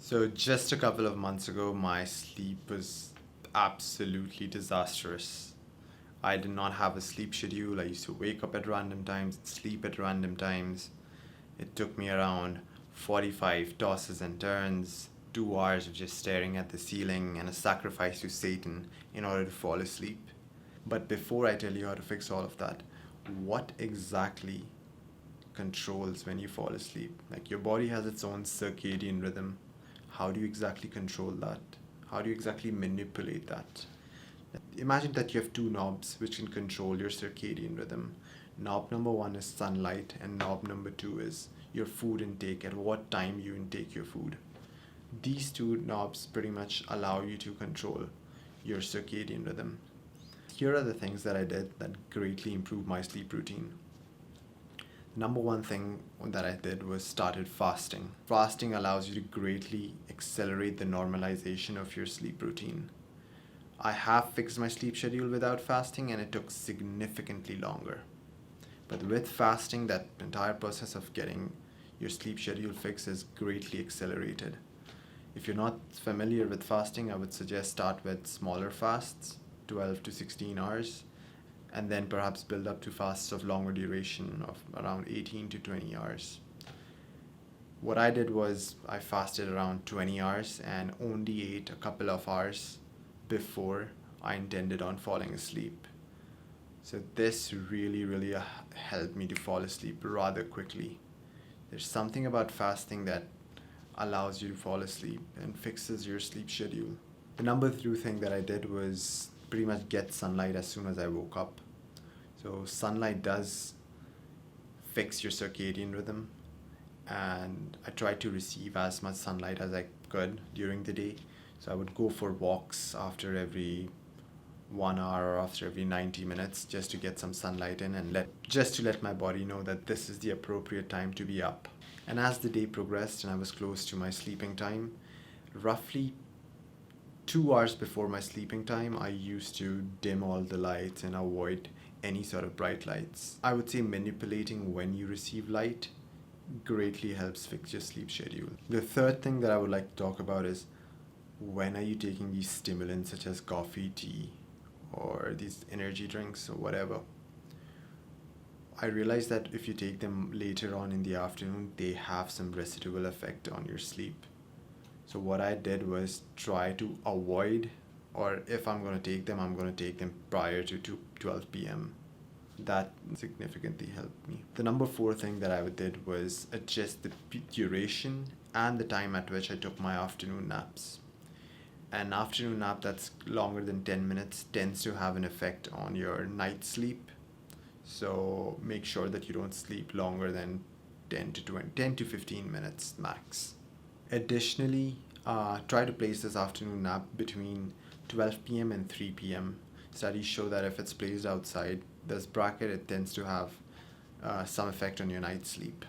So just a couple of months ago, my sleep was absolutely disastrous. I did not have a sleep schedule. I used to wake up at random times, sleep at random times. It took me around 45 tosses and turns, 2 hours of just staring at the ceiling, and a sacrifice to Satan in order to fall asleep. But before I tell you how to fix all of that, what exactly controls when you fall asleep? Like, your body has its own circadian rhythm. How do you exactly control that? How do you exactly manipulate that? Imagine that you have two knobs which can control your circadian rhythm. Knob number one is sunlight, and knob number two is your food intake, at what time you intake your food. These two knobs pretty much allow you to control your circadian rhythm. Here are the things that I did that greatly improved my sleep routine. Number one thing that I did was started fasting. Fasting allows you to greatly accelerate the normalization of your sleep routine. I have fixed my sleep schedule without fasting, and it took significantly longer. But with fasting, that entire process of getting your sleep schedule fixed is greatly accelerated. If you're not familiar with fasting, I would suggest start with smaller fasts, 12 to 16 hours, and then perhaps build up to fasts of longer duration of around 18 to 20 hours. What I did was I fasted around 20 hours and only ate a couple of hours before I intended on falling asleep. So this really helped me to fall asleep rather quickly. There's something about fasting that allows you to fall asleep and fixes your sleep schedule. The number two thing that I did was pretty much get sunlight as soon as I woke up. So sunlight does fix your circadian rhythm, and I tried to receive as much sunlight as I could during the day. So I would go for walks after every 1 hour or after every 90 minutes just to get some sunlight in, and just to let my body know that this is the appropriate time to be up. And as the day progressed and I was close to my sleeping time, roughly 2 hours before my sleeping time, I used to dim all the lights and avoid any sort of bright lights. I would say manipulating when you receive light greatly helps fix your sleep schedule. The third thing that I would like to talk about is, when are you taking these stimulants such as coffee, tea, or these energy drinks or whatever? I realized that if you take them later on in the afternoon, they have some residual effect on your sleep. So what I did was try to avoid, or if I'm going to take them, I'm going to take them prior to 12 p.m. That significantly helped me. The number four thing that I did was adjust the duration and the time at which I took my afternoon naps. An afternoon nap that's longer than 10 minutes tends to have an effect on your night sleep. So make sure that you don't sleep longer than 10 to 15 minutes max. Additionally, try to place this afternoon nap between 12 p.m. and 3 p.m. Studies show that if it's placed outside this bracket, it tends to have some effect on your night's sleep.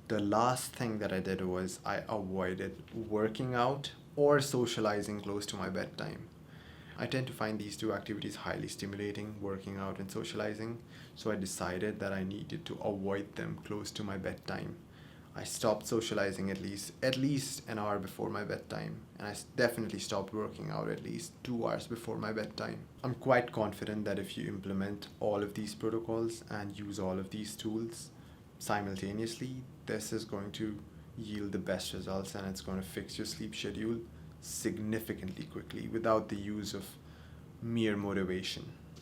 The last thing that I did was I avoided working out or socializing close to my bedtime. I tend to find these two activities highly stimulating, working out and socializing, so I decided that I needed to avoid them close to my bedtime. I stopped socializing at least an hour before my bedtime, and I definitely stopped working out at least 2 hours before my bedtime. I'm quite confident that if you implement all of these protocols and use all of these tools simultaneously, this is going to yield the best results, and it's going to fix your sleep schedule significantly quickly without the use of mere motivation.